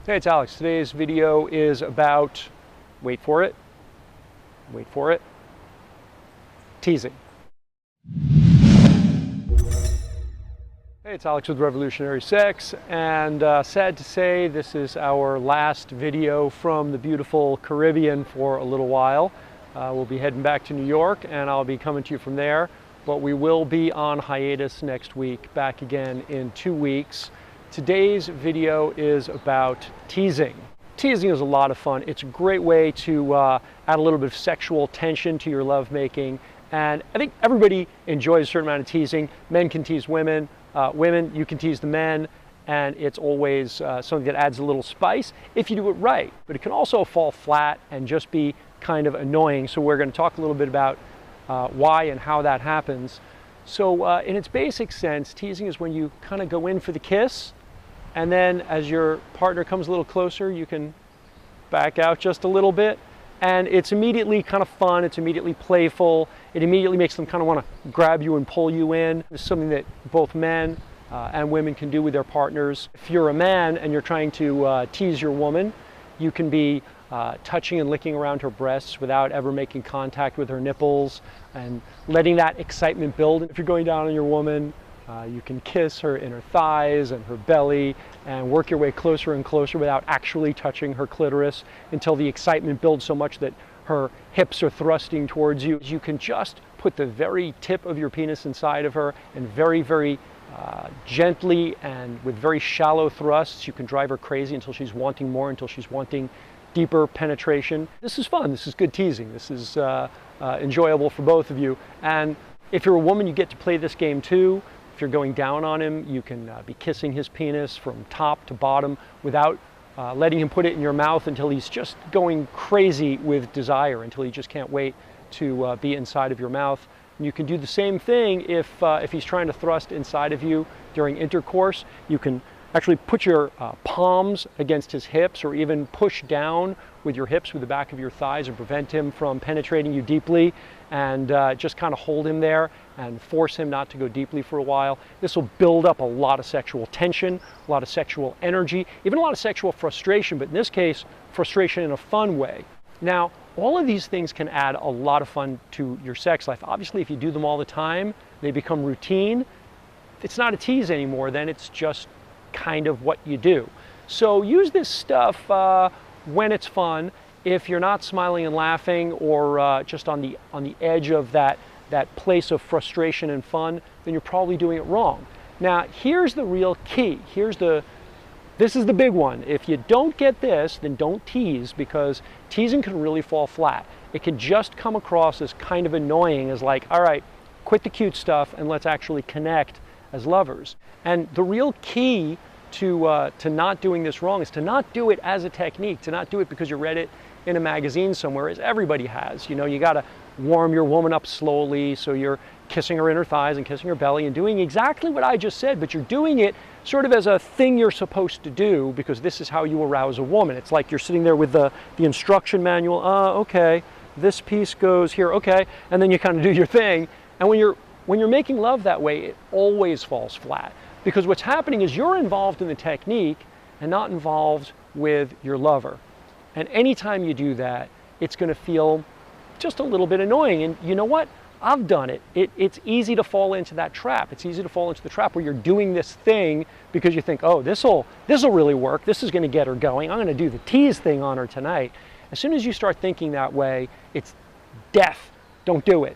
Hey, it's Alex. Today's video is about, wait for it, teasing. Hey, it's Alex with Revolutionary Sex, and sad to say this is our last video from the beautiful Caribbean for a little while. We'll be heading back to New York, and I'll be coming to you from there, but we will be on hiatus next week, back again in 2 weeks. Today's video is about teasing. Teasing is a lot of fun. It's a great way to add a little bit of sexual tension to your lovemaking. And I think everybody enjoys a certain amount of teasing. Men can tease women. Women, you can tease the men. And it's always something that adds a little spice if you do it right. But it can also fall flat and just be kind of annoying. So we're going to talk a little bit about why and how that happens. So in its basic sense, teasing is when you kind of go in for the kiss, and then as your partner comes a little closer, you can back out just a little bit. And it's immediately kind of fun, it's immediately playful, it immediately makes them kind of want to grab you and pull you in. It's something that both men and women can do with their partners. If you're a man and you're trying to tease your woman, you can be touching and licking around her breasts without ever making contact with her nipples and letting that excitement build. If you're going down on your woman, you can kiss her inner thighs and her belly and work your way closer and closer without actually touching her clitoris until the excitement builds so much that her hips are thrusting towards you. You can just put the very tip of your penis inside of her and very gently and with very shallow thrusts, you can drive her crazy until she's wanting more, until she's wanting deeper penetration. This is fun. This is good teasing. This is enjoyable for both of you. And if you're a woman, you get to play this game too. If you're going down on him, you can be kissing his penis from top to bottom without letting him put it in your mouth until he's just going crazy with desire, until he just can't wait to be inside of your mouth. And you can do the same thing if he's trying to thrust inside of you during intercourse. You can actually put your palms against his hips, or even push down with your hips with the back of your thighs and prevent him from penetrating you deeply, and just kind of hold him there and force him not to go deeply for a while. This will build up a lot of sexual tension, a lot of sexual energy, even a lot of sexual frustration, but in this case, frustration in a fun way. Now, all of these things can add a lot of fun to your sex life. Obviously, if you do them all the time, they become routine. It's not a tease anymore, then it's just kind of what you do. So use this stuff when it's fun. If you're not smiling and laughing, or just on the edge of that place of frustration and fun, then you're probably doing it wrong. Now, here's the real key. This is the big one. If you don't get this, then don't tease, because teasing can really fall flat. It can just come across as kind of annoying, as like, all right, quit the cute stuff and let's actually connect as lovers. And the real key to not doing this wrong is to not do it as a technique, to not do it because you read it in a magazine somewhere, as everybody has. You know, you got to warm your woman up slowly, so you're kissing her inner thighs and kissing her belly and doing exactly what I just said, but you're doing it sort of as a thing you're supposed to do, because this is how you arouse a woman. It's like you're sitting there with the instruction manual. Okay, this piece goes here, okay, and then you kind of do your thing. And when you're making love that way, it always falls flat, because what's happening is you're involved in the technique and not involved with your lover. And anytime you do that, it's going to feel just a little bit annoying. And you know what? I've done it. It's easy to fall into that trap. It's easy to fall into the trap where you're doing this thing because you think, oh, this'll really work. This is going to get her going. I'm going to do the tease thing on her tonight. As soon as you start thinking that way, it's death. Don't do it.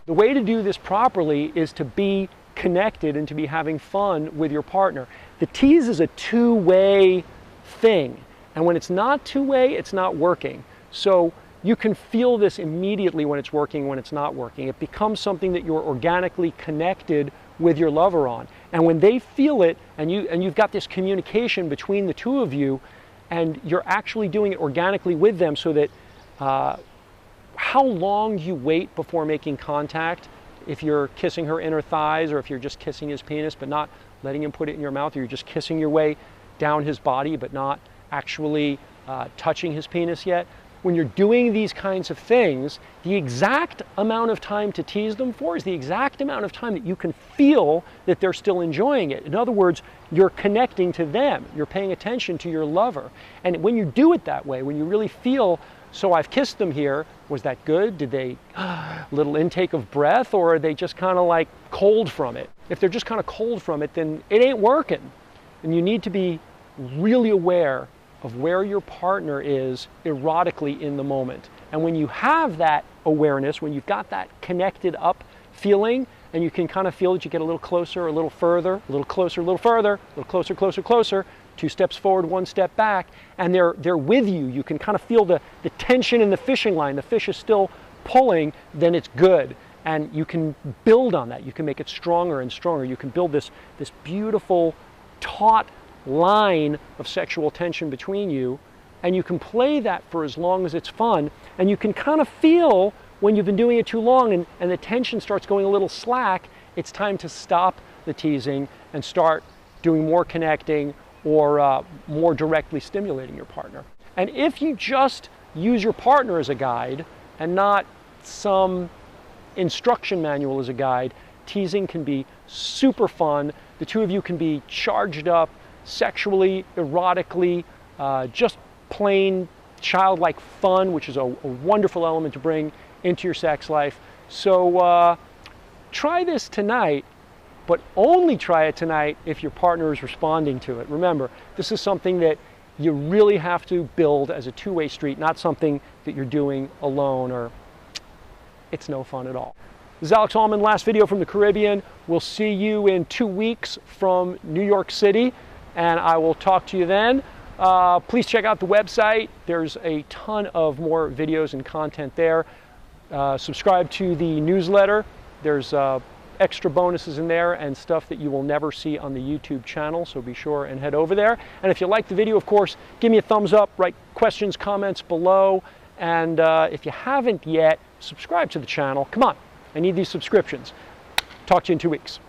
The way to do this properly is to be connected and to be having fun with your partner. The tease is a two-way thing. And when it's not two-way, it's not working. So you can feel this immediately when it's working, when it's not working. It becomes something that you're organically connected with your lover on. And when they feel it, and you've got this communication between the two of you, and you're actually doing it organically with them, so that how long you wait before making contact, if you're kissing her inner thighs, or if you're just kissing his penis but not letting him put it in your mouth, or you're just kissing your way down his body but not actually touching his penis yet, when you're doing these kinds of things, the exact amount of time to tease them for is the exact amount of time that you can feel that they're still enjoying it. In other words, you're connecting to them. You're paying attention to your lover. And when you do it that way, when you really feel, so I've kissed them here, was that good? Did they, little intake of breath, or are they just kind of like cold from it? If they're just kind of cold from it, then it ain't working. And you need to be really aware of where your partner is erotically in the moment. And when you have that awareness, when you've got that connected up feeling, and you can kind of feel that you get a little closer, a little further, a little closer, a little further, a little closer, closer, closer, 2 steps forward, 1 step back, and they're with you. You can kind of feel the tension in the fishing line. The fish is still pulling, then it's good. And you can build on that. You can make it stronger and stronger. You can build this beautiful, taut line of sexual tension between you, and you can play that for as long as it's fun, and you can kind of feel when you've been doing it too long and the tension starts going a little slack, it's time to stop the teasing and start doing more connecting or more directly stimulating your partner. And if you just use your partner as a guide and not some instruction manual as a guide, teasing can be super fun. The two of you can be charged up sexually, erotically, just plain childlike fun, which is a wonderful element to bring into your sex life. So try this tonight, but only try it tonight if your partner is responding to it. Remember, this is something that you really have to build as a two-way street, not something that you're doing alone, or it's no fun at all. This is Alex Allman, last video from the Caribbean. We'll see you in 2 weeks from New York City, and I will talk to you then. Please check out the website. There's a ton of more videos and content there. Subscribe to the newsletter. There's extra bonuses in there and stuff that you will never see on the YouTube channel, so be sure and head over there. And if you like the video, of course, give me a thumbs up, write questions, comments below, and if you haven't yet, subscribe to the channel. Come on, I need these subscriptions. Talk to you in 2 weeks.